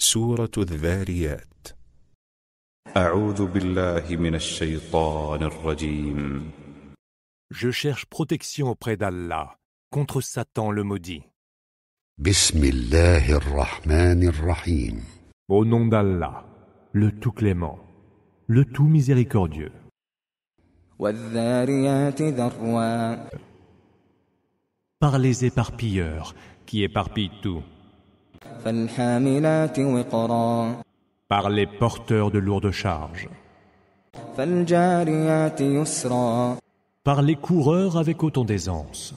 سورة الذاريات. أعوذ بالله من الشيطان الرجيم. Je cherche protection auprès d'Allah contre Satan le maudit. بسم الله الرحمن الرحيم. Au nom d'Allah, le tout clément, le tout miséricordieux. وَالذَّارِيَاتِ ذَرْوًا. Par les éparpilleurs qui éparpillent tout. فَالْحَامِلَاتِ وِقْرًا. Par les porteurs de lourdes charges. فَالْجَارِيَاتِ يُسْرًا. Par les coureurs avec autant d'aisance.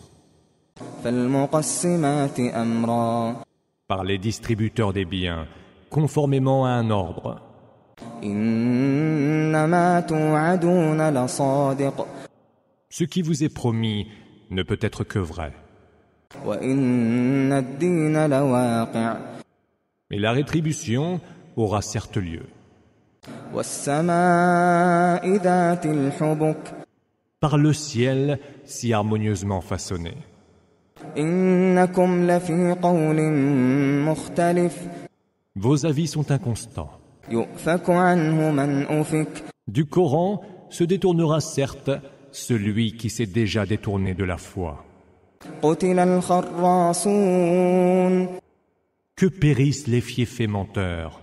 فَالْمُقَسِّمَاتِ أَمْرًا. Par les distributeurs des biens, conformément à un ordre. إِنَّمَا تُوعَدُونَ لَصَادِقٌ. Ce qui vous est promis ne peut être que vrai. وَإِنَّ الدِّينَ لَوَاقِعٌ. Mais la rétribution aura certes lieu. وَالسَّمَاءِ ذَاتِ الْحُبُكِ. Par le ciel si harmonieusement façonné. إِنَّكُمْ لَفِي قَوْلٍ مُخْتَلِفٍ. Vos avis sont inconstants. يُؤْفَكُ عَنْهُ مَنْ أُفِكَ. Du Coran se détournera certes celui qui s'est déjà détourné de la foi. قُتِلَ الْخَرَّاصُونَ. Que périssent les fiefés menteurs,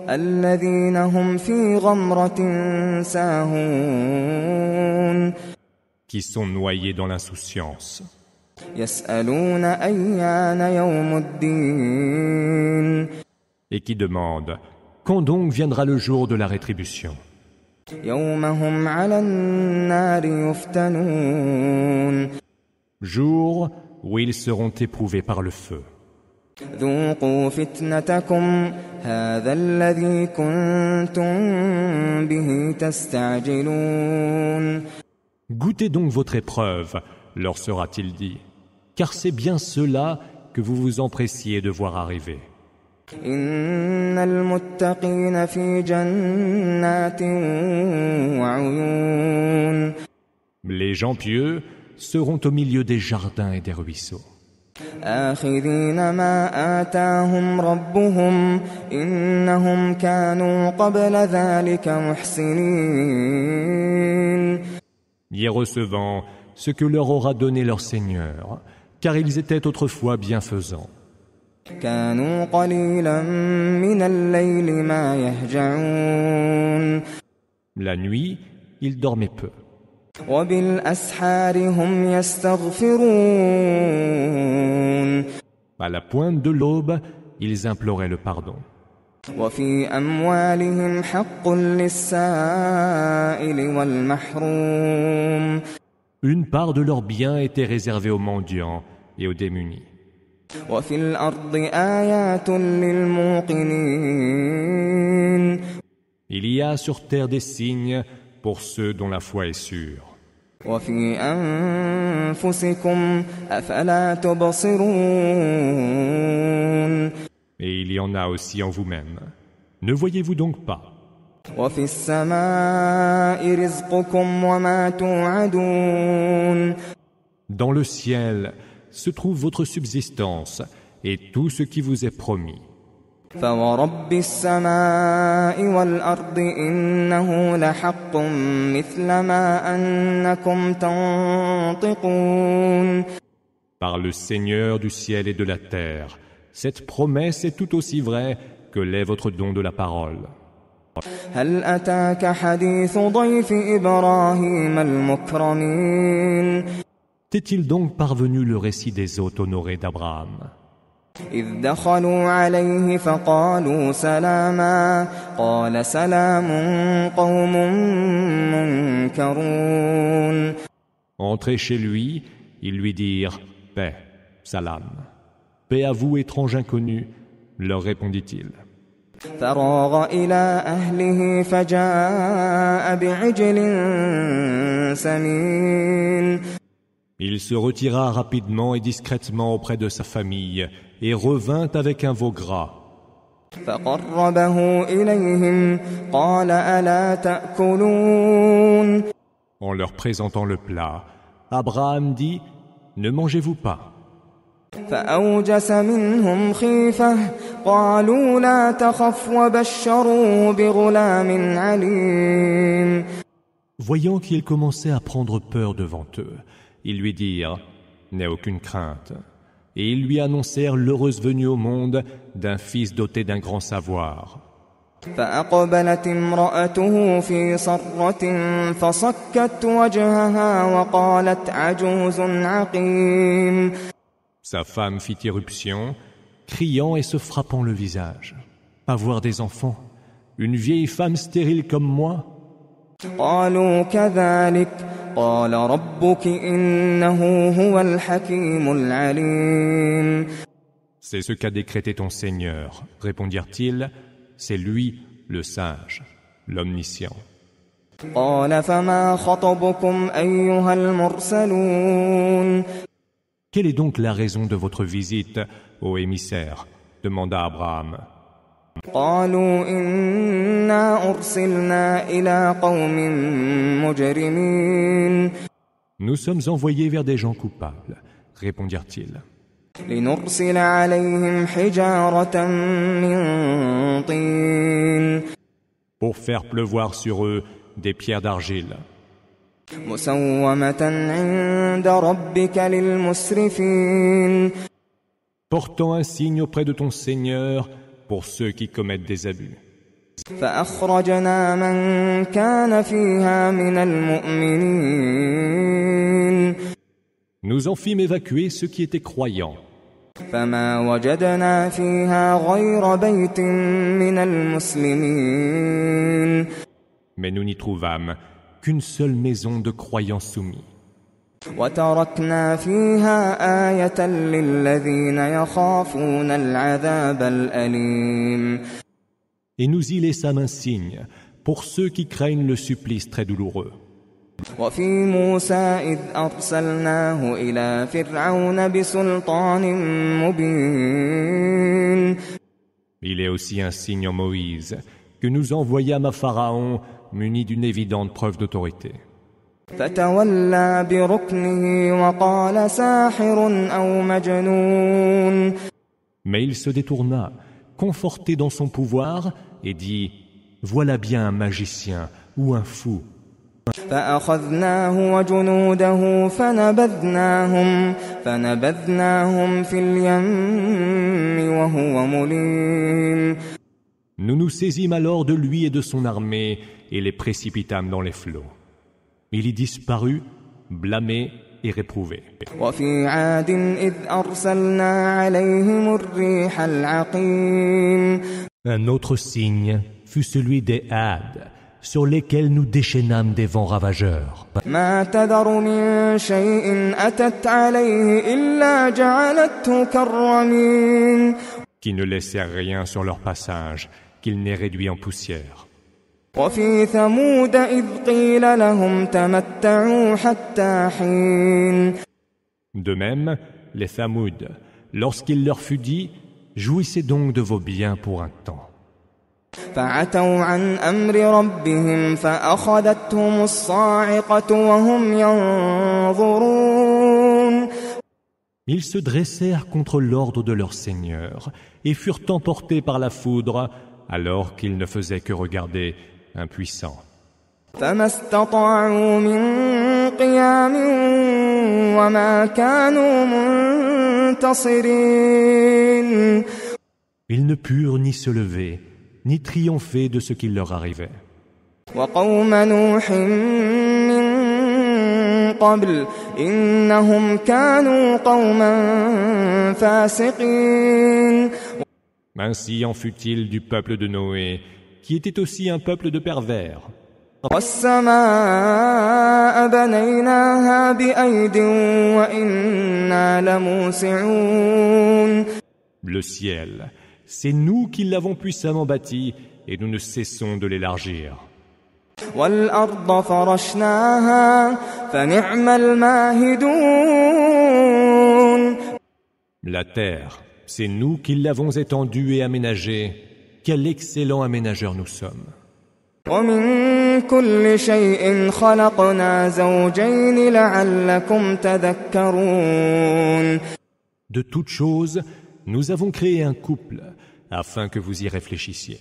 الَّذِينَ هُمْ فِي غَمْرَةٍ سَاهُونَ. qui sont noyés dans l'insouciance. يَسْأَلُونَ أَيَّانَ يَوْمُ الدِّينِ. Et qui demandent quand donc viendra le jour de la rétribution. يَوْمَ هُمْ عَلَى النَّارِ يُفْتَنُونَ. Jour où ils seront éprouvés par le feu. ذُوقُوا فِتْنَتَكُمْ هَذَا الَّذِي كُنتُم بِهِ تَسْتَعْجِلُونَ. Goûtez donc votre épreuve, leur sera-t-il dit, car c'est bien cela que vous vous empressiez de voir arriver. إِنَّ الْمُتَّقِينَ فِي جَنَّاتٍ وَعُيُونٍ. Les gens pieux seront au milieu des jardins et des ruisseaux. آخِذِينَ مَا آتَاهُمْ رَبُّهُمْ إِنَّهُمْ كَانُوا قَبْلَ ذَلِكَ مُحْسِنِينَ. Y recevant ce que leur aura donné leur Seigneur, car ils étaient autrefois bienfaisants. كَانُوا قَلِيلًا مِنَ اللَّيْلِ مَا يَهْجَعُونَ. La nuit, ils dormaient peu. وَبِالْأَسْحَارِ هُمْ يَسْتَغْفِرُونَ. À la pointe de l'aube, ils imploraient le pardon. وَفِي أَمْوَالِهِمْ حَقٌّ لِلسَّائِلِ وَالْمَحْرُومِ. Une part de leurs biens était réservée aux mendiants et aux démunis. وَفِي الْأَرْضِ آيَاتٌ لِلْمُوقِنِينَ. Il y a sur terre des signes pour ceux dont la foi est sûre. وَفِي أَنفُسِكُمْ أَفَلَا تُبْصِرُونَ. Et il y en a aussi en vous-même. Ne voyez-vous donc pas? وَفِي السَّمَاءِ رِزْقُكُمْ وَمَا تُوعَدُونَ. Dans le ciel se trouve votre subsistance et tout ce qui vous est promis. فَوَرَبِّ السَّمَاءِ وَالْأَرْضِ إِنَّهُ لَحَقٌّ مِثْلَ مَا أَنَّكُمْ تَنطِقُونَ. Par le Seigneur du ciel et de la terre, cette promesse est tout aussi vraie que l'est votre don de la parole. هَلْ أَتَاكَ حَدِيثُ ضَيْفِ إِبْرَاهِيمَ الْمُكْرَمِينَ. T'est-il donc parvenu le récit des hôtes honorés d'Abraham? إِذْ دَخَلُوا عَلَيْهِ فَقَالُوا سَلَامًا قَالَ سَلَامٌ قَوْمٌ مُنكَرُونَ. Entrez chez lui, ils lui dirent « Paix, salam. Paix à vous, étrange inconnu, leur répondit-il. فَرَاغَ إِلَى أَهْلِهِ فَجَاءَ بِعِجْلٍ سَمِينٍ. Il se retira rapidement et discrètement auprès de sa famille et revint avec un veau gras. فَقَرَّبَهُ إِلَيْهِمْ قَالَ أَلَا تَأْكُلُونَ. En leur présentant le plat, Abraham dit « Ne mangez-vous pas ?» فأوجس منهم خيفة قالوا لا تخف وبشروه بغلام عليم. Voyant qu'ils commençaient à prendre peur devant eux, ils lui dirent « N'aie aucune crainte ». Et ils lui annoncèrent l'heureuse venue au monde d'un fils doté d'un grand savoir. فأقبلت امرأته في صرة فصكت وجهها وقالت عجوز عقيم. Sa femme fit irruption, criant et se frappant le visage. Avoir des enfants, une vieille femme stérile comme moi? قالوا كذلك قال ربك إنه هو الحكيم العليم. C'est ce qu'a décrété ton Seigneur, répondirent-ils, c'est lui le sage, l'omniscient. قال فما خطبكم أيها المرسلون. Quelle est donc la raison de votre visite, ô émissaire? Demanda Abraham. قالوا إنا أرسلنا إلى قوم مجرمين. Nous sommes envoyés vers des gens coupables, répondirent-ils. لنرسل عليهم حجارة من طين. Pour faire pleuvoir sur eux des pierres d'argile. مسومة عند ربك للمسرفين. Portant un signe auprès de ton Seigneur pour ceux qui commettent des abus. فأخرجنا من كان فيها من المؤمنين. Nous en fîmes évacuer ceux qui étaient croyants. فما وجدنا فيها غير بيت من المسلمين. Mais nous n'y trouvâmes qu'une seule maison de croyants soumis. وتركنا فيها آية للذين يخافون العذاب الأليم. Et nous y laissâmes un signe pour ceux qui craignent le supplice très douloureux. وفي موسى إذ أرسلناه إلى فرعون بسلطان مبين. Il est aussi un signe en Moïse que nous envoyâmes à Pharaon muni d'une évidente preuve d'autorité. فتولى بركنه وقال ساحر أو مجنون. Mais il se détourna, conforté dans son pouvoir, et dit « Voilà bien un magicien ou un fou. » فأخذناه وجنوده فنبذناهم في اليم وهو مليم. Nous nous saisîmes alors de lui et de son armée et les précipitâmes dans les flots. Il y disparut, blâmé et réprouvé. وفي عاد إذ أرسلنا عليهم الريح العقيم. Un autre signe fut celui des Hades, sur lesquels nous déchaînâmes des vents ravageurs. ما تذر من شيء أتت عليه إلا جعلته كالرميم. Qui ne laissèrent rien sur leur passage, qu'il n'ait réduit en poussière. وفي ثمود إذ قيل لهم تمتعوا حتى حين. De même, les Thamoud, lorsqu'il leur fut dit, jouissez donc de vos biens pour un temps. فعتوا عن أمر ربهم فأخذتهم الصاعقة وهم ينظرون. Ils se dressèrent contre l'ordre de leur Seigneur et furent emportés par la foudre alors qu'ils ne faisaient que regarder impuissants. فما استطاعوا من قيام وما كانوا منتصرين. Ils ne purent ni se lever, ni triompher de ce qui leur arrivait. وقوم نوح من قبل إنهم كانوا قوما فاسقين. Ainsi en fut-il du peuple de Noé, qui était aussi un peuple de pervers. والسماء بنيناها بأيد وإنا لموسعون. Le ciel, c'est nous qui l'avons puissamment bâti et nous ne cessons de l'élargir. والأرض فرشناها فنعم الماهدون. La terre, c'est nous qui l'avons étendue et aménagée. Quel excellent aménageur nous sommes. ومن كل شيء خلقنا زوجين لعلكم تذكرون. De toutes choses, nous avons créé un couple, afin que vous y réfléchissiez.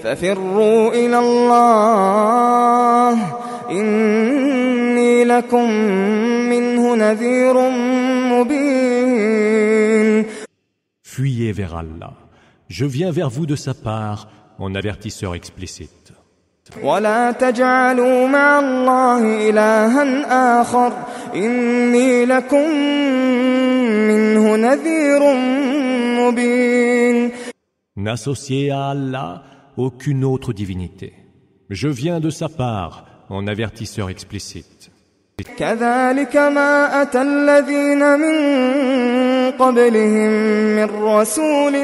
ففروا إلى الله إني لكم منه نذير مبين. Fuyez vers Allah. Je viens vers vous de sa part en avertisseur explicite. ولا تجعلوا مع الله إلها آخر إني لكم منه نذير مبين. N'associez à Allah aucune autre divinité. Je viens de sa part en avertisseur explicite. كذلك ما أتى الذين من قبلهم من رسول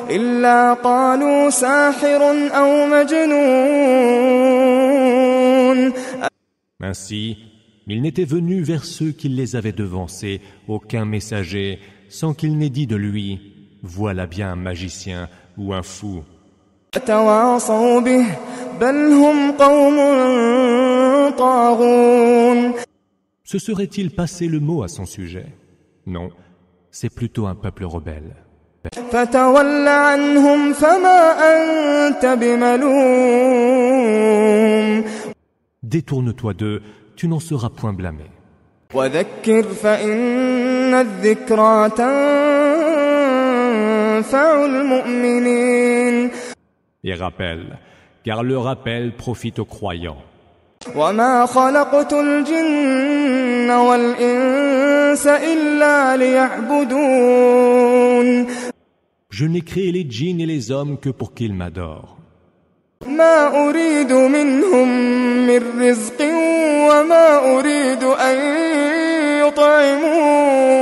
إلا قالوا ساحر أو مجنون. Ainsi, il n'était venu vers ceux qui les avaient devancés aucun messager sans qu'il n'ait dit de lui « Voilà bien un magicien ou un fou ». تواصوا به بل هم قوم طاغون. Se serait-il passé le mot à son sujet? Non, c'est plutôt un peuple rebelle. فتول عنهم فما أنت بملوم. Détourne-toi d'eux, tu n'en seras point blâmé. وذكر فإن الذكرى تنفع المؤمنين. Et rappelle, car le rappel profite aux croyants. وما خلقت الجن والإنس إلا ليعبدون. Je n'ai créé les djinns et les hommes que pour qu'ils m'adorent. ما أريد منهم من رزق وما أريد أن يطعمون.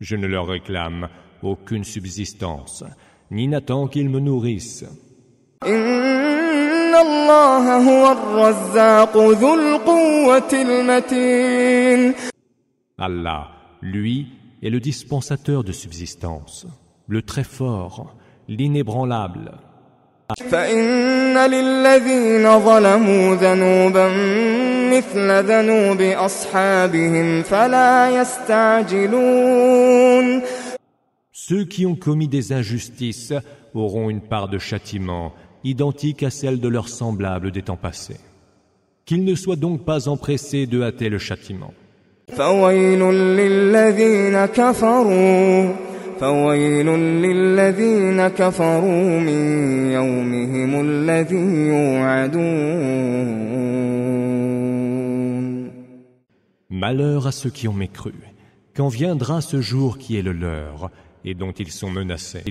Je ne leur réclame aucune subsistance, ni n'attends qu'ils me nourrissent. إن الله هو الرزاق ذو القوة المتين. Allah, lui, est le dispensateur de subsistance, le très fort, l'inébranlable. فإن للذين ظلموا ذنوبا مثل ذنوب أصحابهم فلا يستعجلون. Ceux qui ont commis des injustices auront une part de châtiment identique à celle de leurs semblables des temps passés. Qu'ils ne soient donc pas empressés de hâter le châtiment. فويل للذين كفروا من يومهم الذي يوعدون. Malheur à ceux qui ont mécru, quand viendra ce jour qui est le leur et dont ils sont menacés.